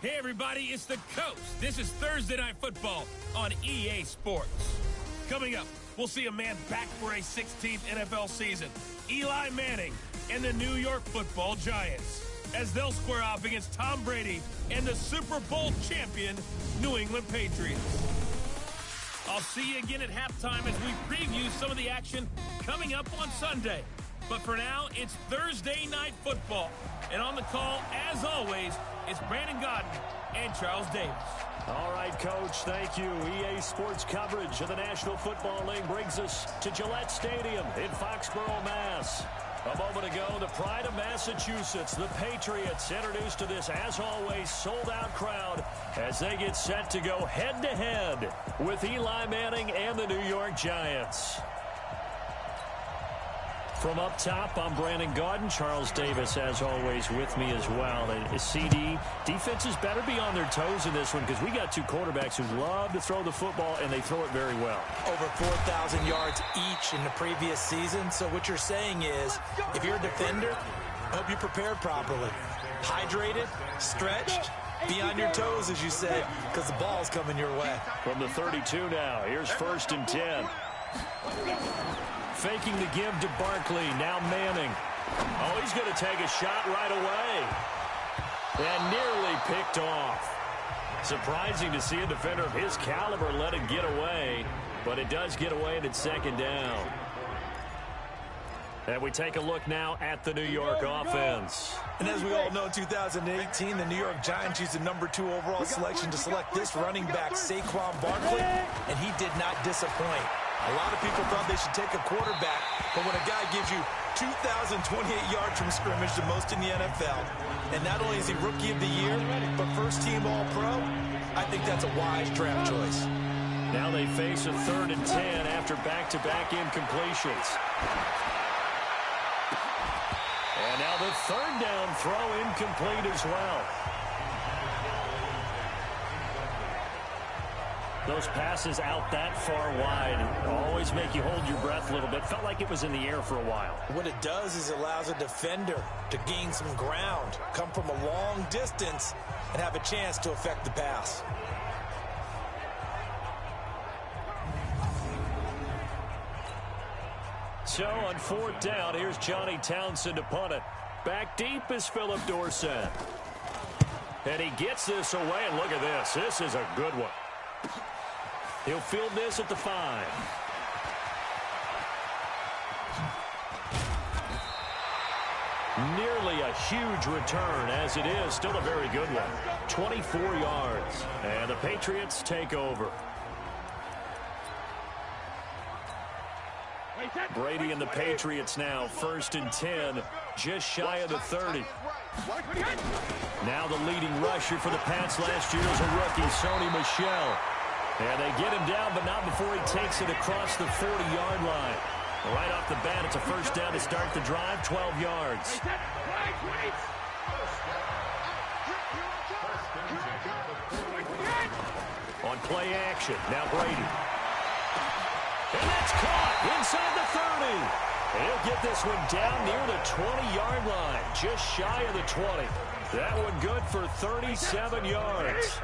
Hey, everybody, it's the Coast. This is Thursday Night Football on EA Sports. Coming up, we'll see a man back for a 16th NFL season, Eli Manning and the New York Football Giants, as they'll square off against Tom Brady and the Super Bowl champion New England Patriots. I'll see you again at halftime as we preview some of the action coming up on Sunday. But for now, it's Thursday Night Football. And on the call, as always, it's Brandon Godden and Charles Davis. All right, Coach, thank you. EA Sports coverage of the National Football League brings us to Gillette Stadium in Foxborough, Mass. A moment ago, the pride of Massachusetts, the Patriots, introduced to this, as always, sold-out crowd as they get set to go head-to-head with Eli Manning and the New York Giants. From up top, I'm Brandon Godden. Charles Davis, as always, with me as well. And CD, defenses better be on their toes in this one because we got two quarterbacks who love to throw the football, and they throw it very well. Over 4,000 yards each in the previous season. So what you're saying is, if you're a defender, hope you prepared properly. Hydrated, stretched, be on your toes, as you said, because the ball's coming your way. From the 32 now, here's 1st and 10. Faking the give to Barkley. Now Manning. Oh, he's going to take a shot right away. And nearly picked off. Surprising to see a defender of his caliber let it get away. But it does get away and it's 2nd down. And we take a look now at the New York offense. And as we all know, 2018, the New York Giants used the number 2 overall selection to select this running back, Saquon Barkley, and he did not disappoint. A lot of people thought they should take a quarterback, but when a guy gives you 2,028 yards from scrimmage, the most in the NFL, and not only is he Rookie of the Year, but first-team All-Pro, I think that's a wise draft choice. Now they face a 3rd and 10 after back-to-back incompletions. And now the 3rd down throw incomplete as well. Those passes out that far wide always make you hold your breath a little bit. Felt like it was in the air for a while. What it does is it allows a defender to gain some ground, come from a long distance, and have a chance to affect the pass. So on 4th down, here's Johnny Townsend to punt it. Back deep is Philip Dorsett. And he gets this away, and look at this. This is a good one. He'll field this at the 5. Nearly a huge return, as it is. Still a very good one. 24 yards. And the Patriots take over. Brady and the Patriots now, 1st and 10, just shy of the 30. Now the leading rusher for the Pats last year is a rookie, Sony Michel. And they get him down, but not before he takes it across the 40-yard line. Right off the bat, it's a 1st down to start the drive, 12 yards. On play action, now Brady. And that's caught inside the 30. And he'll get this one down near the 20-yard line, just shy of the 20. That one good for 37 yards.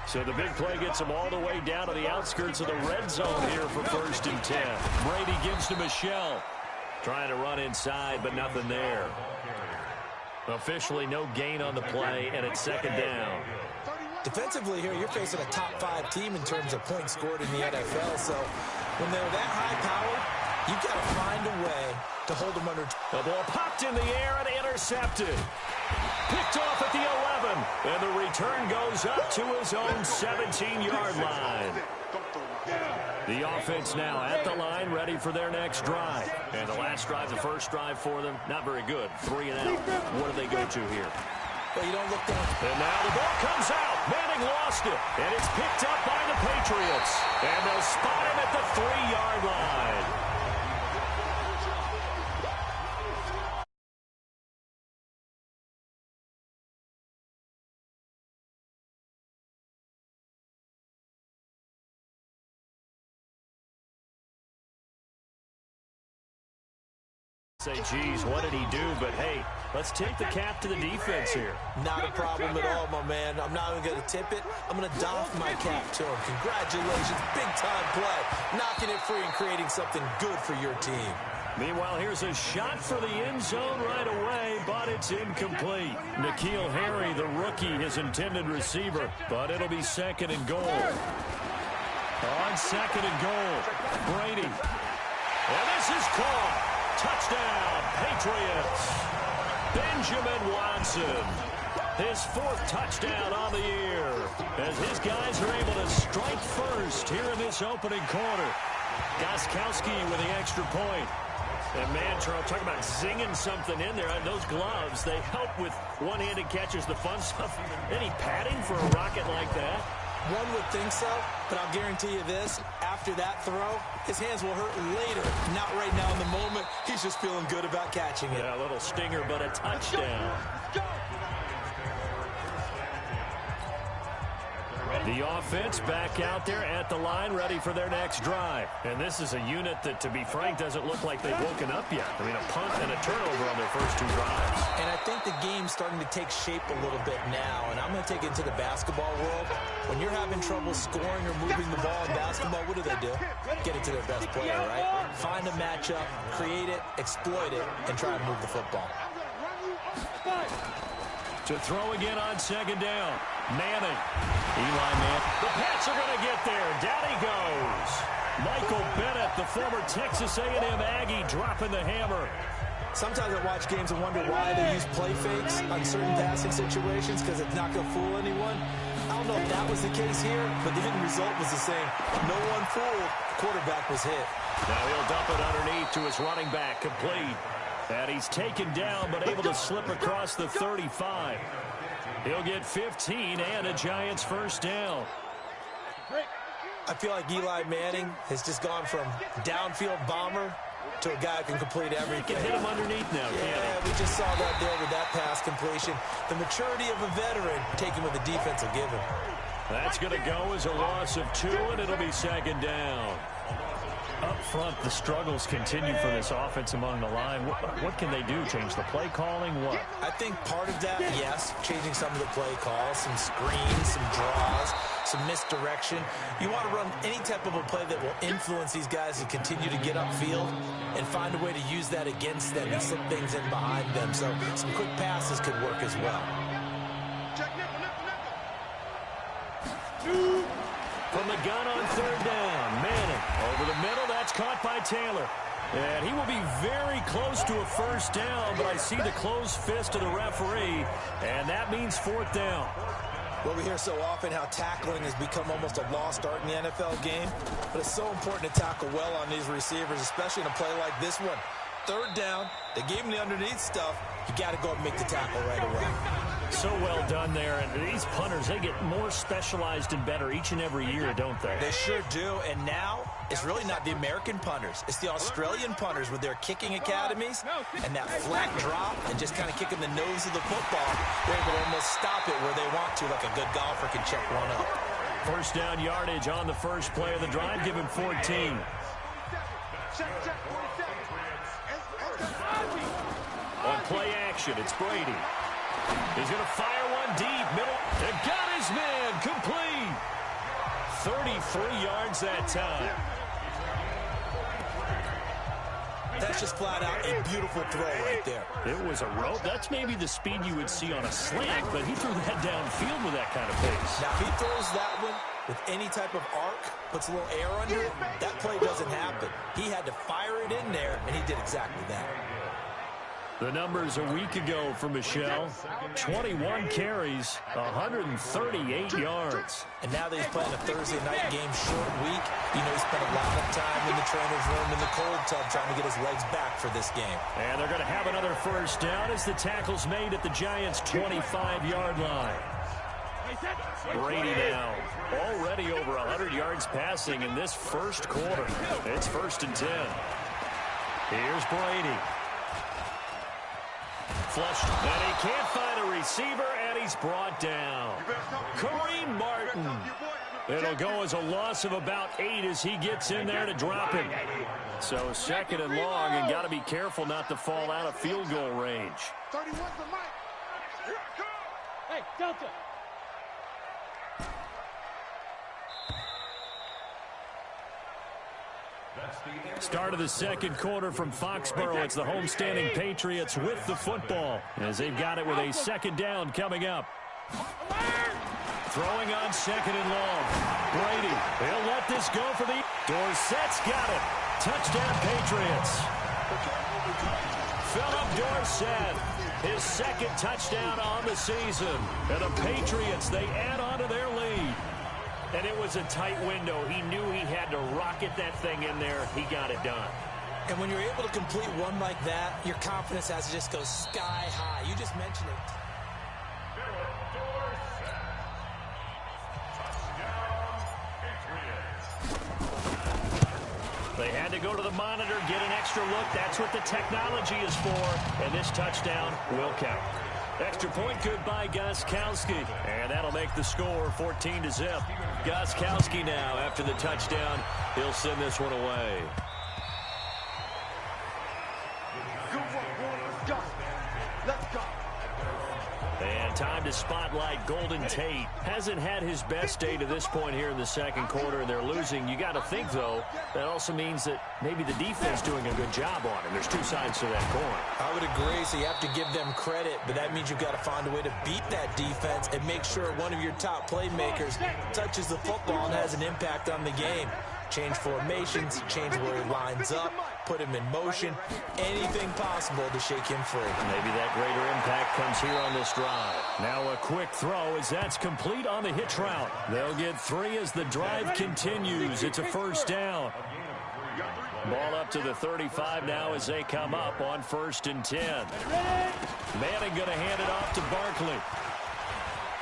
So the big play gets him all the way down to the outskirts of the red zone here for 1st and 10. Brady gives to Michel. Trying to run inside, but nothing there. Officially no gain on the play, and it's 2nd down. Defensively here, you're facing a top 5 team in terms of points scored in the NFL. So when they're that high-powered, you've got to find a way to hold them under. The ball popped in the air and intercepted. Picked off at the 11, and the return goes up to his own 17-yard line. The offense now at the line, ready for their next drive. And the last drive, the first drive for them, not very good. 3 and out. What do they go to here? Well, you don't look down. And now the ball comes out. Manning lost it, and it's picked up by the Patriots. And they'll spot him at the 3-yard line. Say, geez, what did he do? But, hey, Let's take the cap to the defense here. Not a problem at all, my man. I'm not even going to tip it. I'm going to doff my cap to him. Congratulations. Big-time play. Knocking it free and creating something good for your team. Meanwhile, here's a shot for the end zone right away, but it's incomplete. N'Keal Harry, the rookie, his intended receiver, but it'll be second and goal. On second and goal, Brady. And this is caught. Touchdown, Patriots. Benjamin Watson. His fourth touchdown on the year as his guys are able to strike first here in this opening quarter. Goskowski with the extra point. And man, Charles, talking about zinging something in there. Those gloves, they help with one-handed catches, the fun stuff. Any padding for a rocket like that? One would think so, but I'll guarantee you this. After that throw, his hands will hurt later. Not right now in the moment. He's just feeling good about catching it. Yeah, a little stinger, but a touchdown. The offense back out there at the line, ready for their next drive. And this is a unit that, to be frank, doesn't look like they've woken up yet. I mean, a punt and a turnover on their first two drives. And I think the game's starting to take shape a little bit now. And I'm going to take it into the basketball world. When you're having trouble scoring or moving the ball in basketball, what do? Get it to their best player, right? Find a matchup, create it, exploit it, and try to move the football. To throw again on second down. Manning. Eli Manning. The Pats are going to get there. Down he goes. Michael Bennett, the former Texas A&M Aggie, dropping the hammer. Sometimes I watch games and wonder why they use play fakes on certain passing situations, because it's not going to fool anyone. I don't know if that was the case here, but the end result was the same. No one fooled. The quarterback was hit. Now he'll dump it underneath to his running back, complete. And he's taken down, but able to slip across the 35. He'll get 15 and a Giants first down. I feel like Eli Manning has just gone from downfield bomber to a guy who can complete everything. He can hit him underneath now, yeah, we just saw that there with that pass completion. The maturity of a veteran taking what the defense will give him. That's going to go as a loss of 2, and it'll be second down. Up front, the struggles continue for this offense among the line. What can they do? Change the play calling? What? I think part of that, yes, changing some of the play calls, some screens, some draws, some misdirection. You want to run any type of a play that will influence these guys to continue to get upfield and find a way to use that against them and slip things in behind them. So some quick passes could work as well. From the gun on third down, Manning over the middle. That's caught by Taylor. And he will be very close to a first down, but I see the closed fist of the referee, and that means fourth down. Well, we hear so often how tackling has become almost a lost art in the NFL game, but it's so important to tackle well on these receivers, especially in a play like this one. Third down, they gave him the underneath stuff. You got to go and make the tackle right away. So well done there. And these punters, they get more specialized and better each and every year, don't they? They sure do. And now, it's really not the American punters. It's the Australian punters with their kicking academies and that flat drop and just kind of kicking the nose of the football. They're able to almost stop it where they want to, like a good golfer can check one up. First down yardage on the first play of the drive. Give him 14. On play action, it's Brady. He's going to fire one deep, middle, and got his man, complete. 33 yards that time. That's just flat out a beautiful throw right there. It was a rope. That's maybe the speed you would see on a slant, but he threw that downfield with that kind of pace. Now, if he throws that one with any type of arc, puts a little air under it, that play doesn't happen. He had to fire it in there, and he did exactly that. The numbers a week ago for Michelle, 21 carries, 138 yards. And now that he's playing a Thursday night game, short week, you know he spent a lot of time in the trainer's room in the cold tub trying to get his legs back for this game. And they're going to have another first down as the tackle's made at the Giants' 25-yard line. Brady now, already over 100 yards passing in this first quarter. It's 1st and 10. Here's Brady. Flushed, and he can't find a receiver, and he's brought down. Kareem Martin It'll go as a loss of about 8 as he gets in there to drop him. So 2nd and long, and got to be careful not to fall out of field goal range. 31 for Mike. Hey, Delta. Start of the 2nd quarter from Foxborough. It's the homestanding Patriots with the football as they've got it with a 2nd down coming up. Throwing on 2nd and long. Brady, he'll let this go for the... Dorsett's got it. Touchdown, Patriots. Philip Dorsett, his 2nd touchdown on the season. And the Patriots, they add on to their lead. And it was a tight window. He knew he had to rocket that thing in there. He got it done. And when you're able to complete one like that, your confidence has to just go sky high. You just mentioned it. They had to go to the monitor, get an extra look. That's what the technology is for. And this touchdown will count. Extra point good by Gostkowski. And that'll make the score 14-0. Gostkowski now, after the touchdown, he'll send this one away. Good work, boy. Let's go. Let's go. And time to spotlight Golden Tate. Hasn't had his best day to this point here in the 2nd quarter, and they're losing. You got to think, though, that also means that maybe the defense doing a good job on him. There's 2 sides to that coin. I would agree, so you have to give them credit, but that means you've got to find a way to beat that defense and make sure one of your top playmakers touches the football and has an impact on the game. Change formations, change where he lines up, put him in motion, anything possible to shake him free. Maybe that greater impact comes here on this drive. Now a quick throw as that's complete on the hitch route. They'll get 3 as the drive continues. It's a 1st down. Ball up to the 35 now as they come up on 1st and 10. Manning going to hand it off to Barkley.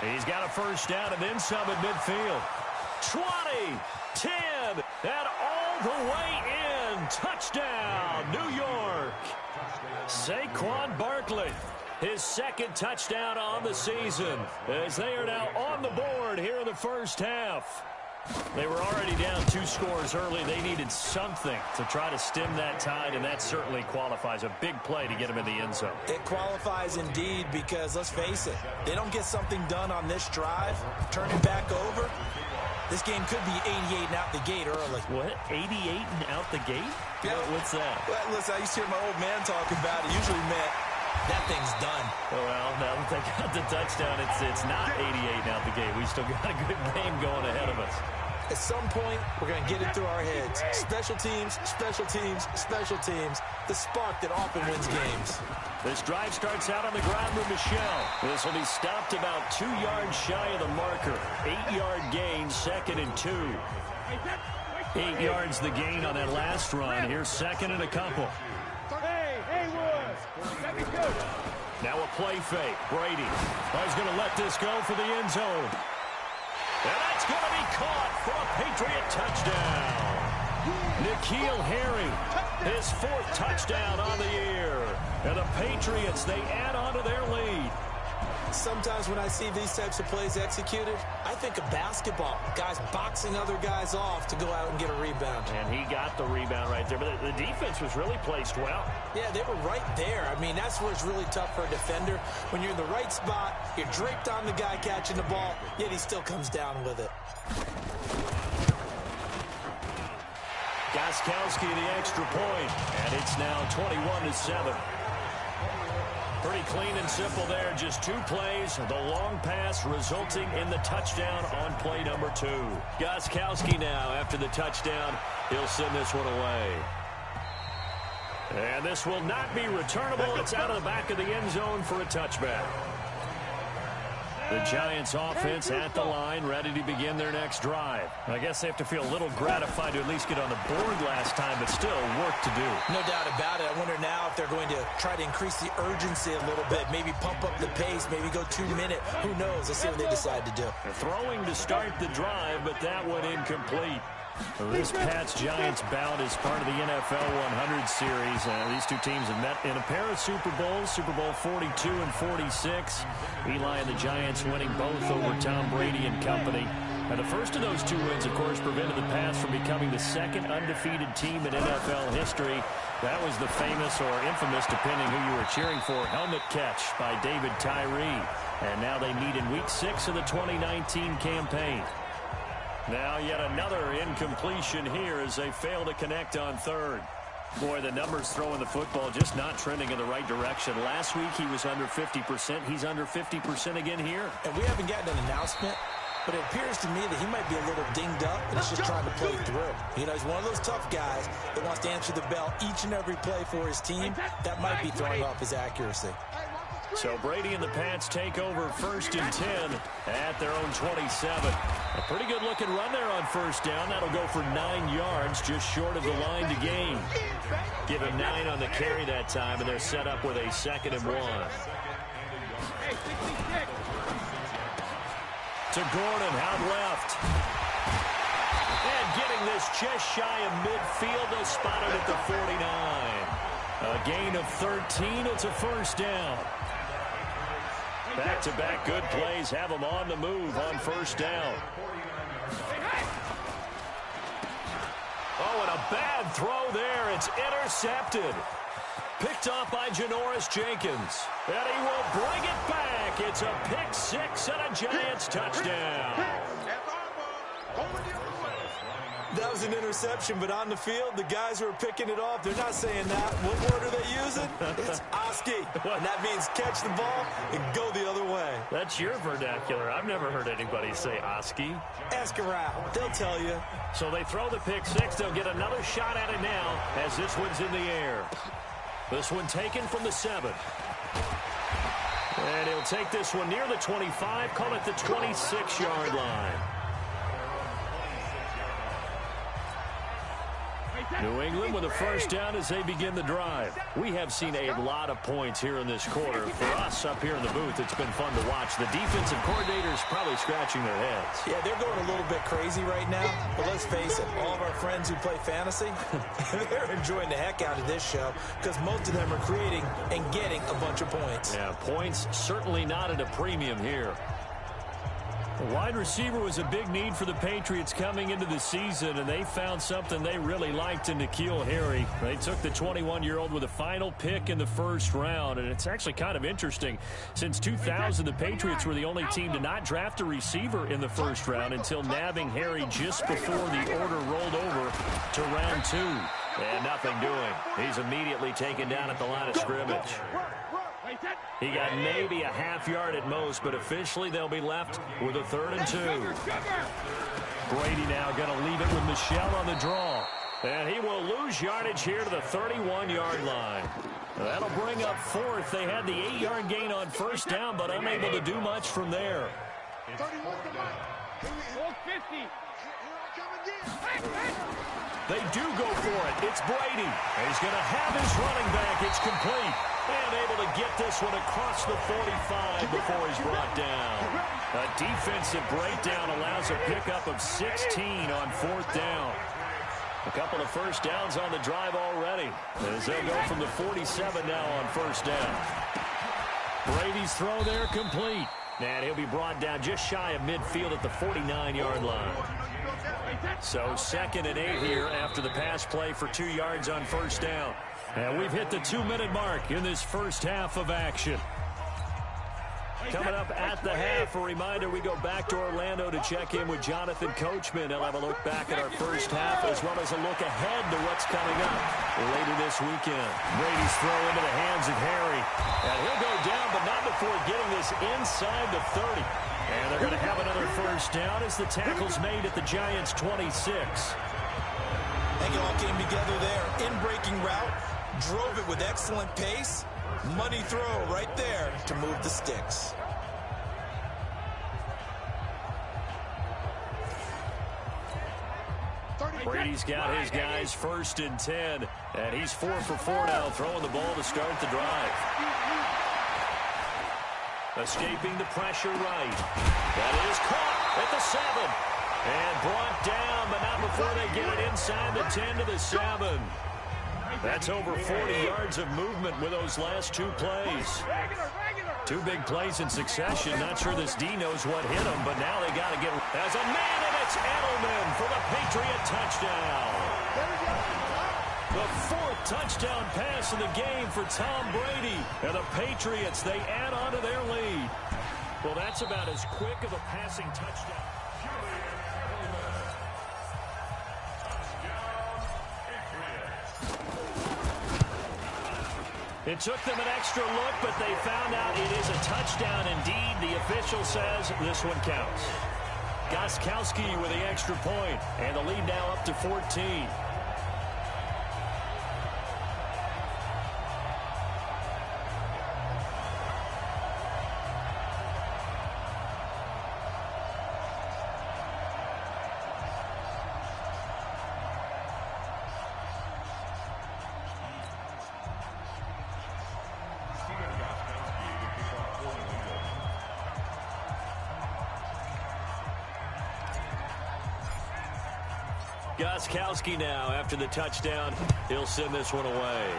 He's got a 1st down and then some at midfield. 20, 10, and all the way in. Touchdown, New York. Saquon Barkley, his 2nd touchdown on the season, as they are now on the board here in the 1st half. They were already down 2 scores early. They needed something to try to stem that tide, and that certainly qualifies. A big play to get them in the end zone. It qualifies indeed because, let's face it, they don't get something done on this drive, turn it back over. This game could be 88 and out the gate early. What? 88 and out the gate? Yeah. What's that? Well, listen, I used to hear my old man talk about it. Usually meant that thing's done. Well, now that they got the touchdown, it's not 88 and out the gate. We still got a good game going ahead of us. At some point, we're going to get it through our heads. Special teams, special teams, special teams. The spark that often wins games. This drive starts out on the ground with Michelle. This will be stopped about 2 yards shy of the marker. 8-yard gain, 2nd and 2. 8 yards the gain on that last run. Here's 2nd and a couple. Hey, Wood. Now a play fake. Brady. He's going to let this go for the end zone. And that's going to be caught for a Patriot touchdown. N'Keal Harry, his 4th touchdown on the year. And the Patriots, they add on to their lead. Sometimes when I see these types of plays executed, I think of basketball. Guys boxing other guys off to go out and get a rebound. And he got the rebound right there. But the defense was really placed well. Yeah, they were right there. I mean, that's where it's really tough for a defender. When you're in the right spot, you're draped on the guy catching the ball, yet he still comes down with it. Gostkowski the extra point, and it's now 21-7. Pretty clean and simple there. Just 2 plays. The long pass resulting in the touchdown on play number 2. Gostkowski now, after the touchdown, he'll send this one away. And this will not be returnable. It's out of the back of the end zone for a touchback. The Giants offense at the line, ready to begin their next drive. I guess they have to feel a little gratified to at least get on the board last time, but still work to do. No doubt about it. I wonder now if they're going to try to increase the urgency a little bit, maybe pump up the pace, maybe go 2 minutes. Who knows? Let's see what they decide to do. They're throwing to start the drive, but that one incomplete. This Pats-Giants bout is part of the NFL 100 series. These 2 teams have met in a pair of Super Bowls, Super Bowl 42 and 46. Eli and the Giants winning both over Tom Brady and company. And the first of those 2 wins, of course, prevented the Pats from becoming the second undefeated team in NFL history. That was the famous or infamous, depending who you were cheering for, helmet catch by David Tyree. And now they meet in Week 6 of the 2019 campaign. Now yet another incompletion here as they fail to connect on third. Boy, the numbers throwing the football just not trending in the right direction. Last week he was under 50%. He's under 50% again here. And we haven't gotten an announcement, but it appears to me that he might be a little dinged up and he's just trying to play through. You know, he's one of those tough guys that wants to answer the bell each and every play for his team. That might be throwing off his accuracy. So Brady and the Pats take over 1st and 10 at their own 27. A pretty good looking run there on first down. That'll go for 9 yards, just short of the line to gain. Give him 9 on the carry that time, and they're set up with a 2nd and 1. To Gordon, out left. And getting this just shy of midfield, they'll spot it at the 49. A gain of 13, it's a first down. Back-to-back good plays have them on the move on first down. Oh, and a bad throw there. It's intercepted. Picked off by Janoris Jenkins. And he will bring it back. It's a pick 6 and a Giants touchdown. That was an interception, but on the field, the guys who are picking it off, they're not saying that. What word are they using? It's Oski. And that means catch the ball and go the other way. That's your vernacular. I've never heard anybody say Oski. Ask around. They'll tell you. So they throw the pick 6. They'll get another shot at it now as this one's in the air. This one taken from the 7. And he'll take this one near the 25, call it the 26-yard line. New England with a first down as they begin the drive. We have seen a lot of points here in this quarter. For us up here in the booth, it's been fun to watch. The defensive coordinators probably scratching their heads. Yeah, they're going a little bit crazy right now. But let's face it, all of our friends who play fantasy, they're enjoying the heck out of this show because most of them are creating and getting a bunch of points. Yeah, points certainly not at a premium here. A wide receiver was a big need for the Patriots coming into the season, and they found something they really liked in N'Keal Harry. They took the 21-year-old with a final pick in the first round, and it's actually kind of interesting. Since 2000, the Patriots were the only team to not draft a receiver in the first round until nabbing Harry just before the order rolled over to round 2. And nothing doing. He's immediately taken down at the line of scrimmage. He got maybe a half yard at most, but officially they'll be left with a 3rd and 2. Brady now going to leave it with Michel on the draw. And he will lose yardage here to the 31-yard line. That'll bring up 4th. They had the 8-yard gain on first down, but unable to do much from there. They do go for it. It's Brady. He's going to have his running back. It's complete. And able to get this one across the 45 before he's brought down. A defensive breakdown allows a pickup of 16 on 4th down. A couple of first downs on the drive already, as they'll go from the 47 now on first down. Brady's throw there complete. And he'll be brought down just shy of midfield at the 49-yard line. So 2nd and 8 here after the pass play for 2 yards on first down. And we've hit the 2-minute mark in this first half of action. Coming up at the half, a reminder, we go back to Orlando to check in with Jonathan Coachman. He'll have a look back at our first half as well as a look ahead to what's coming up later this weekend. Brady's throw into the hands of Harry. And he'll go down, but not before getting this inside the 30. And they're going to have another first down as the tackle's made at the Giants' 26. I think it all came together there. In-breaking route, drove it with excellent pace. Money throw right there to move the sticks. Brady's got his guys 1st and 10, and he's 4 for 4 now, throwing the ball to start the drive. Escaping the pressure right. That is caught at the 7. And brought down, but not before they get it inside the 10 to the 7. That's over 40 yards of movement with those last 2 plays. Two big plays in succession. Not sure this D knows what hit him, but now they got to get as a man, and it's Edelman for the Patriot touchdown. The fourth touchdown pass of the game for Tom Brady. And the Patriots, they add on to their lead. Well, that's about as quick of a passing touchdown. It took them an extra look, but they found out it is a touchdown indeed. The official says this one counts. Gostkowski with the extra point, and the lead now up to 14. Gostkowski now after the touchdown. He'll send this one away.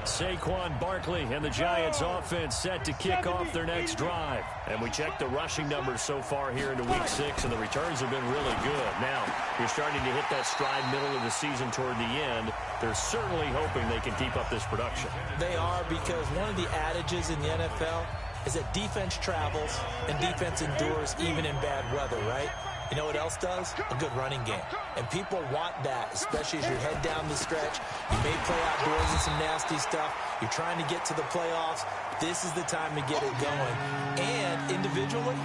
Saquon Barkley and the Giants offense set to kick off their next drive. And we check the rushing numbers so far here into week 6, and the returns have been really good. Now, you're starting to hit that stride middle of the season toward the end. They're certainly hoping they can keep up this production. They are, because one of the adages in the NFL is that defense travels and defense endures even in bad weather, right? You know what else does? A good running game. And people want that, especially as you head down the stretch. You may play outdoors in some nasty stuff. You're trying to get to the playoffs. This is the time to get it going. And individually,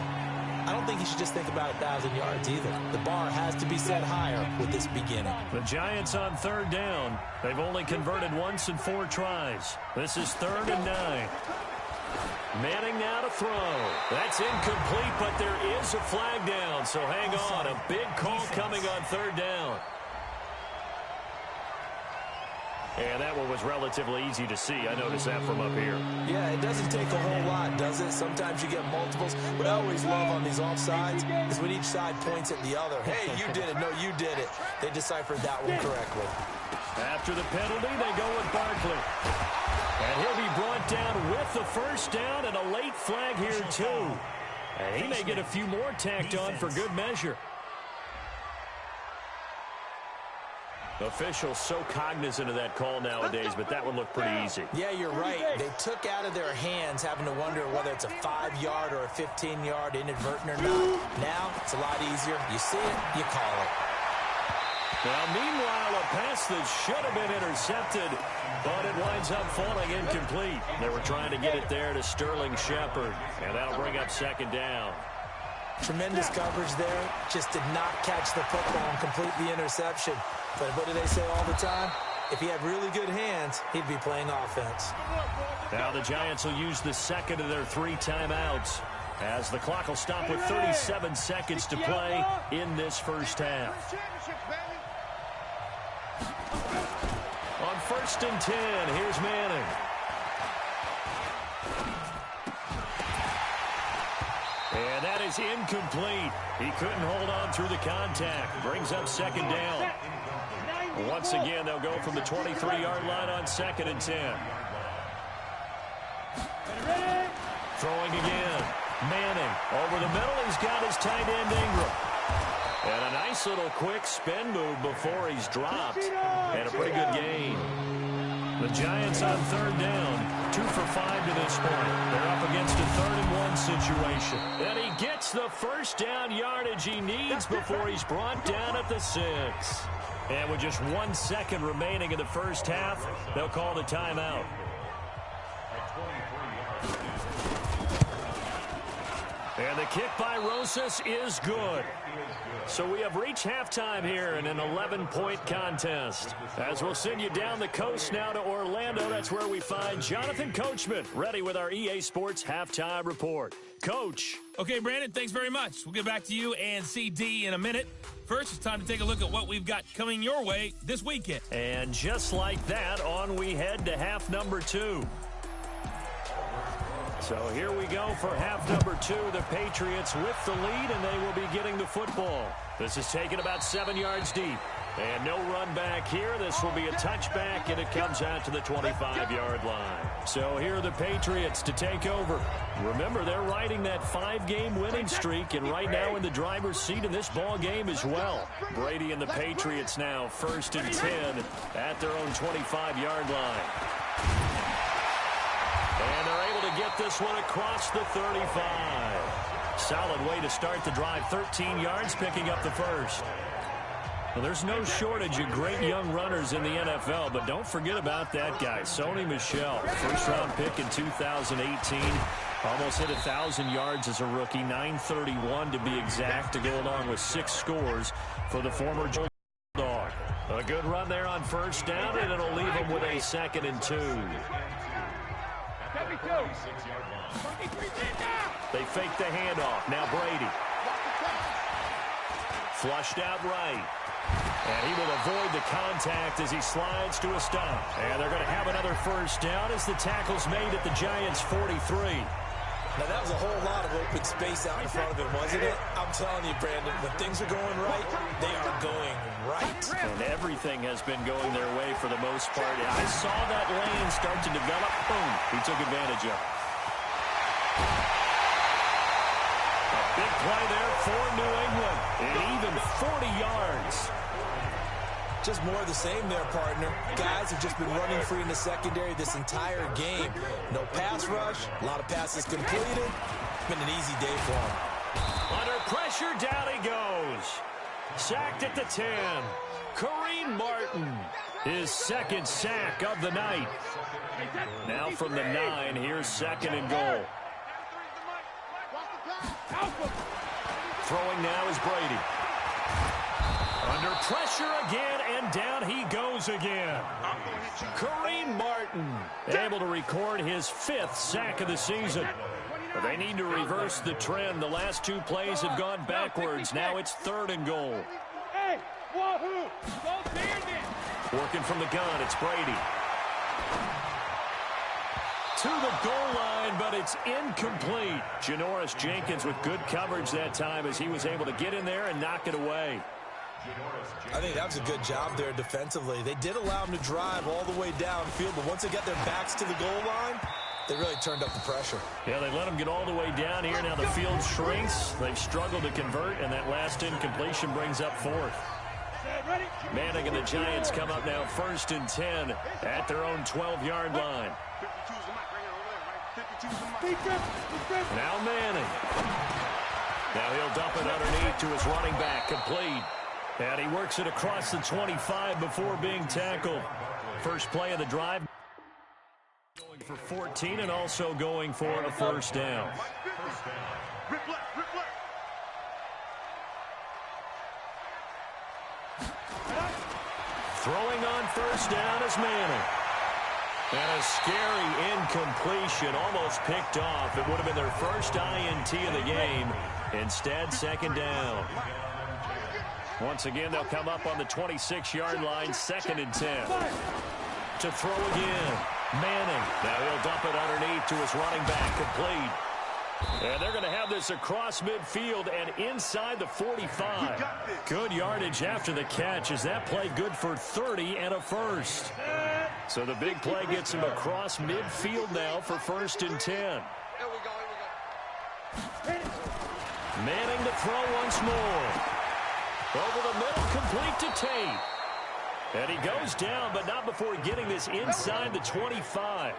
I don't think you should just think about 1,000 yards either. The bar has to be set higher with this beginning. The Giants on third down. They've only converted once in 4 tries. This is 3rd and 9. Manning now to throw. That's incomplete, but there is a flag down, so hang on. A big call coming on 3rd down. And that one was relatively easy to see. I noticed that from up here. Yeah, it doesn't take a whole lot, does it? Sometimes you get multiples. What I always love on these offsides is when each side points at the other. Hey, you did it. No, you did it. They deciphered that one correctly. After the penalty, they go with Barkley. And he'll be brought down with the first down, and a late flag here, too. And he may get a few more tacked on for good measure. Officials so cognizant of that call nowadays, but that one looked pretty easy. Yeah, you're right. They took out of their hands having to wonder whether it's a 5-yard or a 15-yard inadvertent or not. Now, it's a lot easier. You see it, you call it. Now, meanwhile, a pass that should have been intercepted, but it winds up falling incomplete. They were trying to get it there to Sterling Shepard, and that'll bring up 2nd down. Tremendous coverage there. Just did not catch the football and complete the interception. But what do they say all the time? If he had really good hands, he'd be playing offense. Now the Giants will use the second of their 3 timeouts, as the clock will stop with 37 seconds to play in this first half. On 1st and 10, here's Manning. And that is incomplete. He couldn't hold on through the contact. Brings up 2nd down. Once again, they'll go from the 23-yard line on 2nd and 10. Throwing again. Manning over the middle. He's got his tight end Ingram. And a nice little quick spin move before he's dropped. And a pretty good gain. The Giants on 3rd down. 2 for 5 to this point. They're up against a 3rd and 1 situation. And he gets the first down yardage he needs before he's brought down at the 6. And with just 1 second remaining in the first half, they'll call the timeout. And the kick by Rosas is good. So we have reached halftime here in an 11-point contest. As we'll send you down the coast now to Orlando, that's where we find Jonathan Coachman, ready with our EA Sports Halftime Report. Coach. Okay, Brandon, thanks very much. We'll get back to you and CD in a minute. First, it's time to take a look at what we've got coming your way this weekend. And just like that, on we head to half number 2. So here we go for half number 2. The Patriots with the lead, and they will be getting the football. This is taken about 7 yards deep. And no run back here. This will be a touchback, and it comes out to the 25-yard line. So here are the Patriots to take over. Remember, they're riding that 5-game winning streak, and right now in the driver's seat in this ball game as well. Brady and the Patriots now 1st and 10 at their own 25-yard line. And they're able to get this one across the 35. Solid way to start the drive. 13 yards, picking up the first. Well, there's no shortage of great young runners in the NFL, but don't forget about that guy, Sony Michel. First-round pick in 2018. Almost hit 1,000 yards as a rookie, 931 to be exact, to go along with 6 scores for the former Bulldog. A good run there on first down, and it'll leave him with a 2nd and 2. They fake the handoff. Now Brady. Flushed out right. And he will avoid the contact as he slides to a stop. And they're going to have another first down as the tackle's made at the Giants' 43. Now, that was a whole lot of open space out in front of him, wasn't it? I'm telling you, Brandon, when things are going right, they are going right. And everything has been going their way for the most part. I saw that lane start to develop. Boom. He took advantage of it. A big play there for New England. And even 40 yards. Just more of the same there, partner. Guys have just been running free in the secondary this entire game. No pass rush, a lot of passes completed. It's been an easy day for him. Under pressure, down he goes. Sacked at the 10. Kareem Martin, his 2nd sack of the night. Now from the 9, here's 2nd and goal. Throwing now is Brady. Under pressure again, and down he goes again. Kareem Martin able to record his 5th sack of the season. But they need to reverse the trend. The last 2 plays have gone backwards. Now it's 3rd and goal. Working from the gun, it's Brady. To the goal line, but it's incomplete. Janoris Jenkins with good coverage that time as he was able to get in there and knock it away. I think that was a good job there defensively. They did allow him to drive all the way downfield, but once they got their backs to the goal line, they really turned up the pressure. Yeah, they let him get all the way down here. Now the field shrinks. They've struggled to convert, and that last incompletion brings up 4th. Manning and the Giants come up now 1st and 10 at their own 12-yard line. Now Manning. Now he'll dump it underneath to his running back, complete. And he works it across the 25 before being tackled. First play of the drive. Going for 14 and also going for a first down. Throwing on first down is Manning. And a scary incompletion, almost picked off. It would have been their first INT of the game. Instead, 2nd down. Once again, they'll come up on the 26-yard line, 2nd and 10. To throw again, Manning. Now he'll dump it underneath to his running back, complete. And they're going to have this across midfield and inside the 45. Good yardage after the catch. Is that play good for 30 and a first? So the big play gets him across midfield now for 1st and 10. Manning to throw once more. Over the middle, complete to Tate. And he goes down, but not before getting this inside the 25.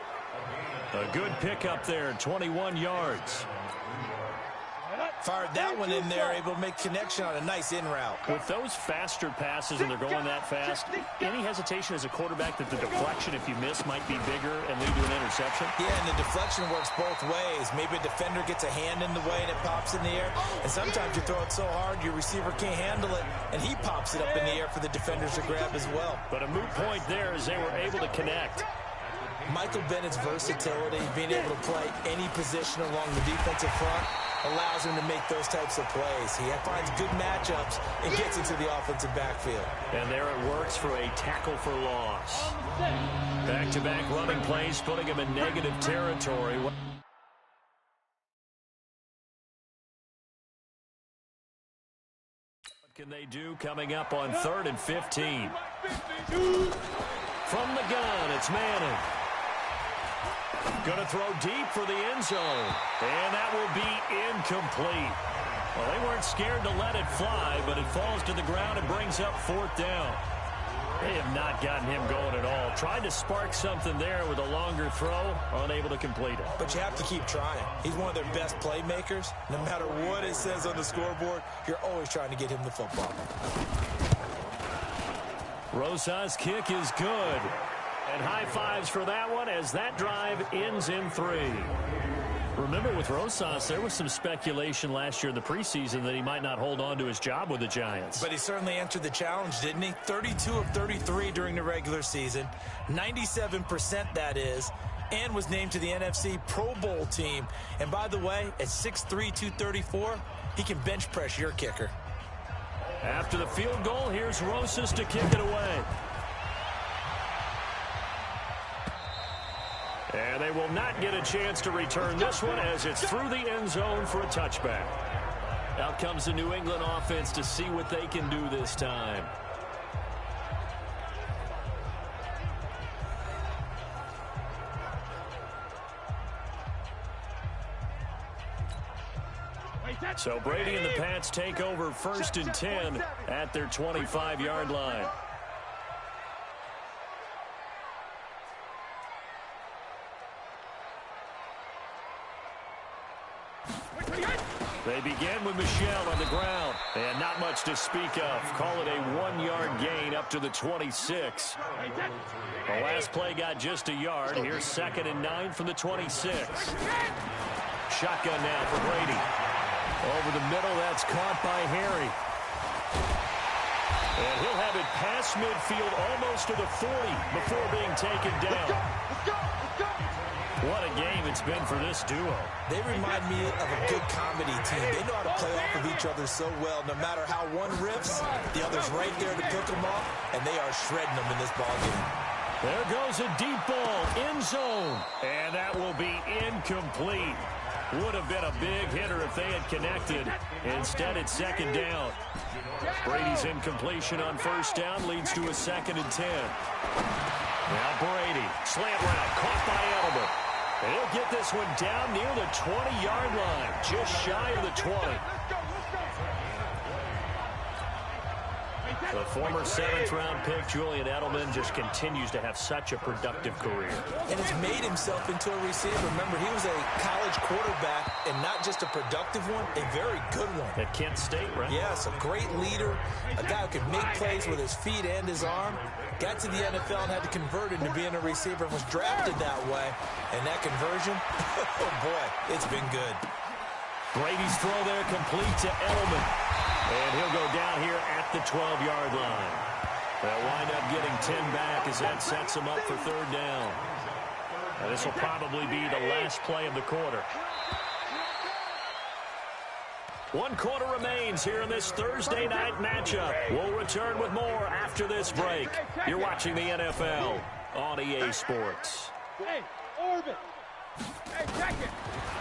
A good pickup there, 21 yards. Fired that one in there, able to make connection on a nice in route. With those faster passes and they're going that fast, any hesitation as a quarterback that the deflection, if you miss, might be bigger and lead to an interception? Yeah, and the deflection works both ways. Maybe a defender gets a hand in the way and it pops in the air. And sometimes you throw it so hard your receiver can't handle it, and he pops it up in the air for the defenders to grab as well. But a moot point there as they were able to connect. Michael Bennett's versatility, being able to play any position along the defensive front, allows him to make those types of plays. He finds good matchups and gets into the offensive backfield. And there it works for a tackle for loss. Back-to-back running plays, putting him in negative territory. Can they do coming up on 3rd and 15? From the gun, it's Manning. Going to throw deep for the end zone. And that will be incomplete. Well, they weren't scared to let it fly, but it falls to the ground and brings up 4th down. They have not gotten him going at all. Tried to spark something there with a longer throw, unable to complete it. But you have to keep trying. He's one of their best playmakers. No matter what it says on the scoreboard, you're always trying to get him the football. Rosas' kick is good. And high fives for that one as that drive ends in 3. Remember, with Rosas, there was some speculation last year in the preseason that he might not hold on to his job with the Giants. But he certainly answered the challenge, didn't he? 32 of 33 during the regular season, 97% that is, and was named to the NFC Pro Bowl team. And by the way, at 6'3", 234, he can bench press your kicker. After the field goal, here's Rosas to kick it away. And they will not get a chance to return this one as it's through the end zone for a touchback. Out comes the New England offense to see what they can do this time. So Brady and the Pats take over 1st and 10 at their 25-yard line. They begin with Michel on the ground, and not much to speak of. Call it a 1-yard gain up to the 26. The last play got just a yard. Here's 2nd and 9 from the 26. Shotgun now for Brady. Over the middle, that's caught by Harry. And he'll have it past midfield almost to the 40 before being taken down. What a game it's been for this duo. They remind me of a good comedy team. They know how to play off of each other so well. No matter how one riffs, the other's right there to pick them off, and they are shredding them in this ballgame. There goes a deep ball, end zone, and that will be incomplete. Would have been a big hitter if they had connected. Instead, it's 2nd down. Brady's incompletion on 1st down leads to a 2nd and 10. Now Brady, slant route, caught by Edelman. And he'll get this one down near the 20-yard line, just shy of the 20. The former 7th-round pick, Julian Edelman, just continues to have such a productive career. And has made himself into a receiver. Remember, he was a college quarterback, and not just a productive one, a very good one. At Kent State, right? Yes, a great leader, a guy who could make plays with his feet and his arm. Got to the NFL and had to convert into being a receiver and was drafted that way. And that conversion, oh boy, it's been good. Brady's throw there complete to Edelman. And he'll go down here at the 12-yard line. They'll wind up getting 10 back as that sets him up for 3rd down. And this will probably be the last play of the quarter. 1 quarter remains here in this Thursday night matchup. We'll return with more after this break. You're watching the NFL on EA Sports. Hey, Orbit. Hey, check it.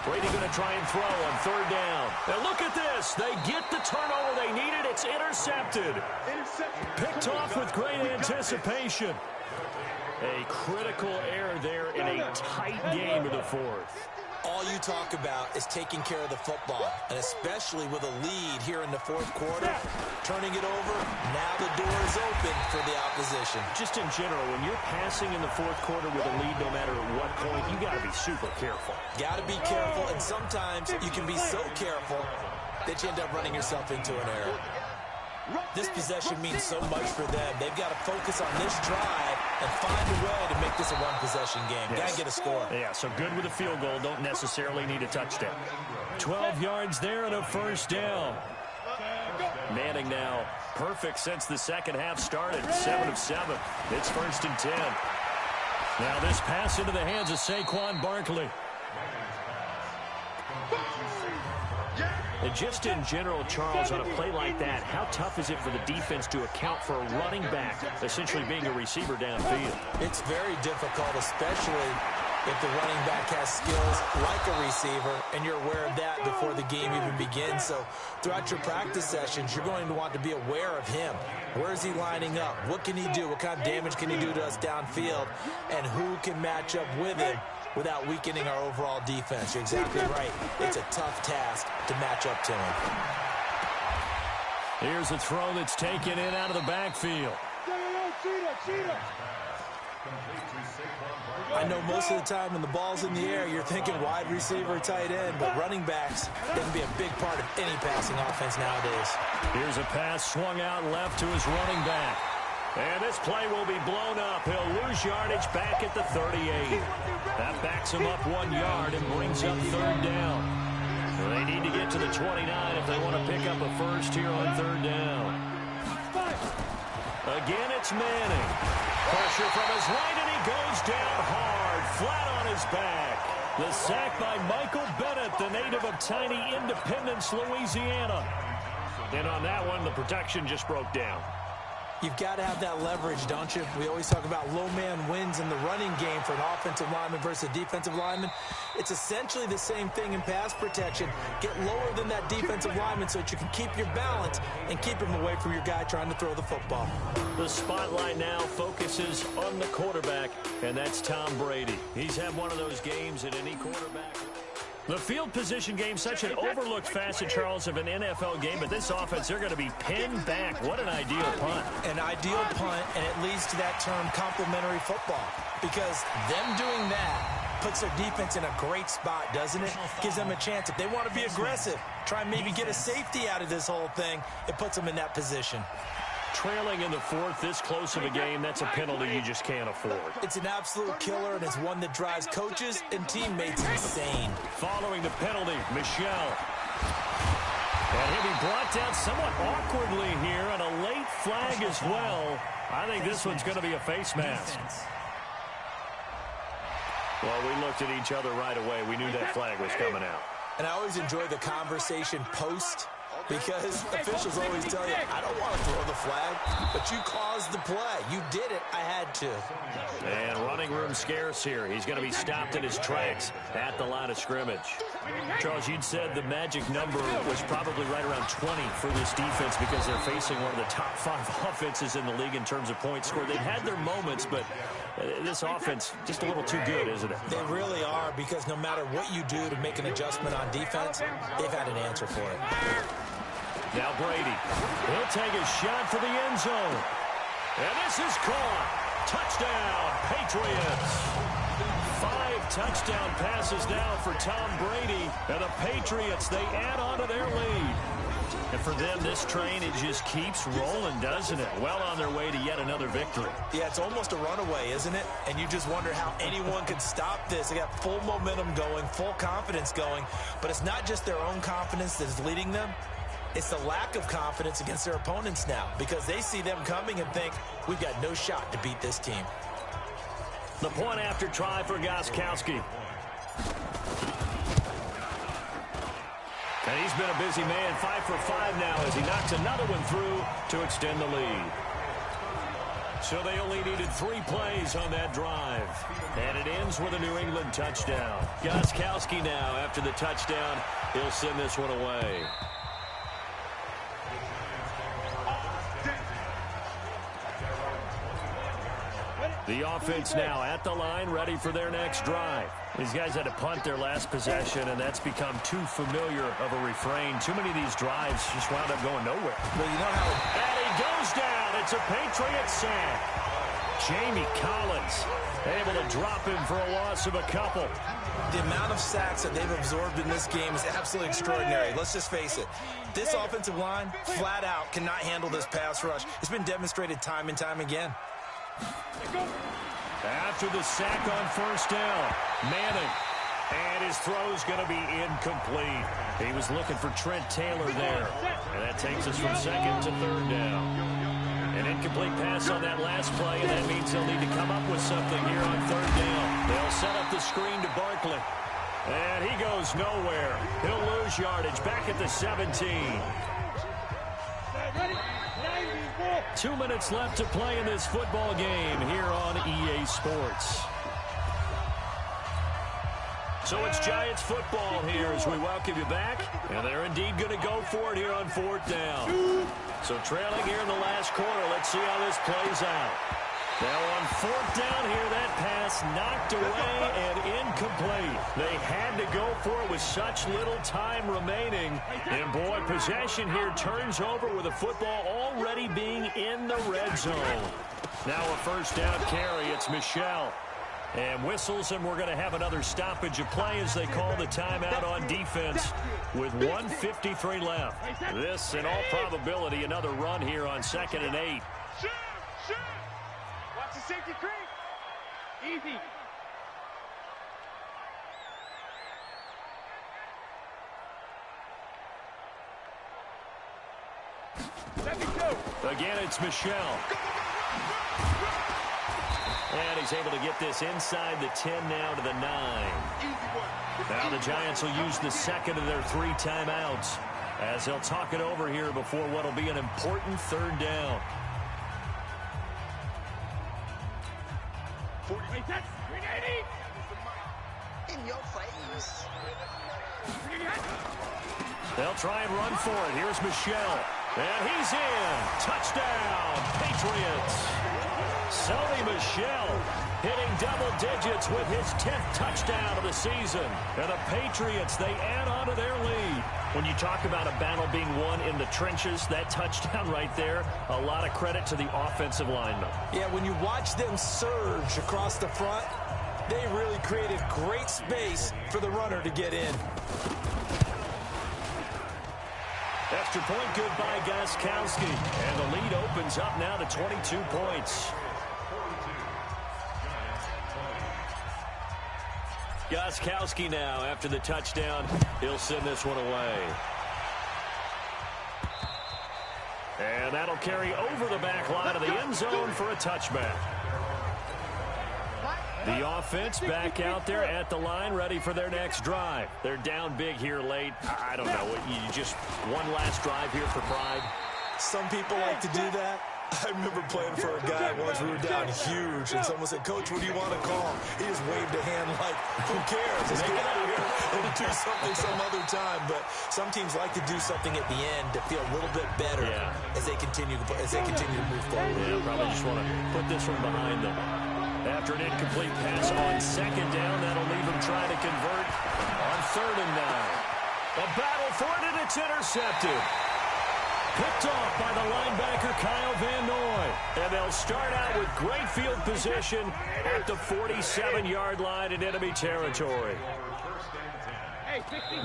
Brady going to try and throw on 3rd down. And look at this. They get the turnover they needed. It's intercepted. Picked off with great anticipation. A critical error there in a tight game of the 4th. All you talk about is taking care of the football, and especially with a lead here in the 4th quarter, turning it over, now the door is open for the opposition. Just in general, when you're passing in the 4th quarter with a lead, no matter at what point, you got to be super careful. Got to be careful, and sometimes you can be so careful that you end up running yourself into an error. This possession means so much for them. They've got to focus on this drive and find a way to make this a one-possession game. Yes. Got to get a score. Yeah, so good with a field goal. Don't necessarily need a touchdown. 12 yards there and a 1st down. Manning now perfect since the second half started. 7 of 7. It's 1st and 10. Now this pass into the hands of Saquon Barkley. And just in general, Charles, on a play like that, how tough is it for the defense to account for a running back essentially being a receiver downfield? It's very difficult, especially if the running back has skills like a receiver, and you're aware of that before the game even begins. So throughout your practice sessions, you're going to want to be aware of him. Where is he lining up? What can he do? What kind of damage can he do to us downfield? And who can match up with him without weakening our overall defense? You're exactly right. It's a tough task to match up to him. Here's a throw that's taken in out of the backfield. I know most of the time when the ball's in the air, you're thinking wide receiver, tight end, but running backs, they can be a big part of any passing offense nowadays. Here's a pass swung out left to his running back. And this play will be blown up. He'll lose yardage back at the 38. That backs him up 1 yard and brings up third down. They need to get to the 29 if they want to pick up a first here on third down. Again, it's Manning. Pressure from his right, and he goes down hard, flat on his back. The sack by Michael Bennett, the native of tiny Independence, Louisiana. And on that one, the protection just broke down. You've got to have that leverage, don't you? We always talk about low man wins in the running game for an offensive lineman versus a defensive lineman. It's essentially the same thing in pass protection. Get lower than that defensive lineman so that you can keep your balance and keep him away from your guy trying to throw the football. The spotlight now focuses on the quarterback, and that's Tom Brady. He's had one of those games that any quarterback... The field position game, such an overlooked facet, Charles, of an NFL game, but this offense, they're going to be pinned back. What an ideal punt. An ideal punt, and it leads to that term complementary football, because them doing that puts their defense in a great spot, doesn't it? Gives them a chance. If they want to be aggressive, try and maybe get a safety out of this whole thing, it puts them in that position. Trailing in the fourth, this close of a game, that's a penalty you just can't afford. It's an absolute killer, and it's one that drives coaches and teammates insane. Following the penalty, Michel. And he'll be brought down somewhat awkwardly here, and a late flag as well. I think this one's going to be a face mask. Well, we looked at each other right away. We knew that flag was coming out. And I always enjoy the conversation post, because officials always tell you, I don't want to throw the flag, but you caused the play. You did it. I had to. And running room scarce here. He's going to be stopped in his tracks at the line of scrimmage. Charles, you'd said the magic number was probably right around 20 for this defense because they're facing one of the top 5 offenses in the league in terms of points scored. They've had their moments, but this offense just a little too good, isn't it? They really are, because no matter what you do to make an adjustment on defense, they've had an answer for it. Now Brady, he'll take a shot for the end zone. And this is caught. Touchdown, Patriots. 5 touchdown passes now for Tom Brady. And the Patriots, they add on to their lead. And for them, this train, it just keeps rolling, doesn't it? Well on their way to yet another victory. Yeah, it's almost a runaway, isn't it? And you just wonder how anyone could stop this. They got full momentum going, full confidence going. But it's not just their own confidence that is leading them. It's the lack of confidence against their opponents now, because they see them coming and think, we've got no shot to beat this team. The point after try for Gostkowski. And he's been a busy man, 5 for 5 now as he knocks another one through to extend the lead. So they only needed 3 plays on that drive. And it ends with a New England touchdown. Gostkowski now, after the touchdown, he'll send this one away. The offense now at the line, ready for their next drive. These guys had to punt their last possession, and that's become too familiar of a refrain. Too many of these drives just wound up going nowhere. Well, you know how... And he goes down. It's a Patriot sack. Jamie Collins able to drop him for a loss of a couple. The amount of sacks that they've absorbed in this game is absolutely extraordinary. Let's just face it. This offensive line, flat out, cannot handle this pass rush. It's been demonstrated time and time again. After the sack on first down, Manning. And his throw's going to be incomplete. He was looking for Trent Taylor there. And that takes us from second to third down. An incomplete pass on that last play, and that means they'll need to come up with something here on third down. They'll set up the screen to Barkley. And he goes nowhere. He'll lose yardage back at the 17. 2 minutes left to play in this football game here on EA Sports. So it's Giants football here as we welcome you back. And they're indeed going to go for it here on 4th down. So trailing here in the last quarter. Let's see how this plays out. Now on 4th down here, that pass knocked away and incomplete. They had to go for it with such little time remaining. And boy, possession here turns over with the football already being in the red zone. Now a 1st down carry. It's Michel. And whistles, and we're going to have another stoppage of play as they call the timeout on defense with 1:53 left. This, in all probability, another run here on 2nd and 8. Watch the safety creep. Easy. Let me go. Again, it's Michel. And he's able to get this inside the 10 now to the 9. Now the Giants will use the 2nd of their 3 timeouts as they'll talk it over here before what will be an important 3rd down. In your face. They'll try and run for it. Here's Michel. And he's in. Touchdown, Patriots. Sony Michel hitting double digits with his 10th touchdown of the season. And the Patriots, they add on to their lead. When you talk about a battle being won in the trenches, that touchdown right there, a lot of credit to the offensive linemen. Yeah, when you watch them surge across the front, they really created great space for the runner to get in. Extra point good by Gostkowski. And the lead opens up now to 22 points. Gostkowski now after the touchdown. He'll send this one away. And that'll carry over the back line of the end zone for a touchback. The offense back out there at the line, ready for their next drive. They're down big here late. I don't know. You just one last drive here for pride. Some people like to do that. I remember playing for a guy once. We were down huge, and someone said, "Coach, what do you want to call?" He just waved a hand like, "Who cares? Let's get out of here and do something some other time." But some teams like to do something at the end to feel a little bit better as they continue to move forward. Yeah, probably just want to put this one behind them. After an incomplete pass on 2nd down, that'll leave them trying to convert on 3rd and 9. A battle for it, and it's intercepted. Picked off by the linebacker, Kyle Van Noy. And they'll start out with great field position at the 47-yard line in enemy territory.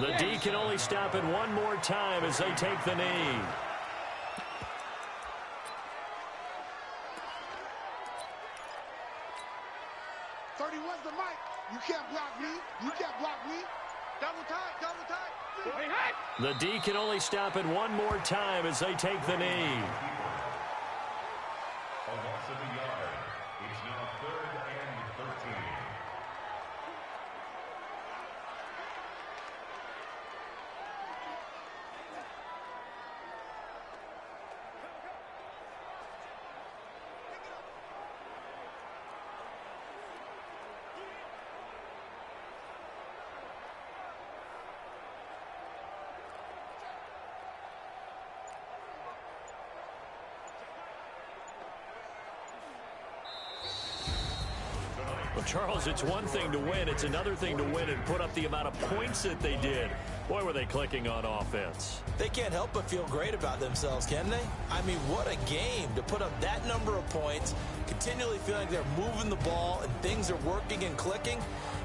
The D can only stop it one more time as they take the knee. What's the mic? You can't block me. You can't block me. Double time, double time. The D can only stop it one more time as they take the knee. A loss of a yard. It's now 3rd and 13. Well, Charles, it's one thing to win. It's another thing to win and put up the amount of points that they did. Boy, were they clicking on offense. They can't help but feel great about themselves, can they? I mean, what a game to put up that number of points, continually feeling like they're moving the ball and things are working and clicking.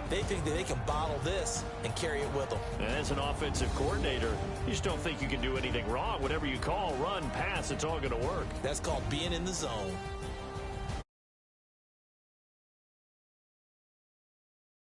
They think that they can bottle this and carry it with them. And as an offensive coordinator, you just don't think you can do anything wrong. Whatever you call, run, pass, it's all going to work. That's called being in the zone.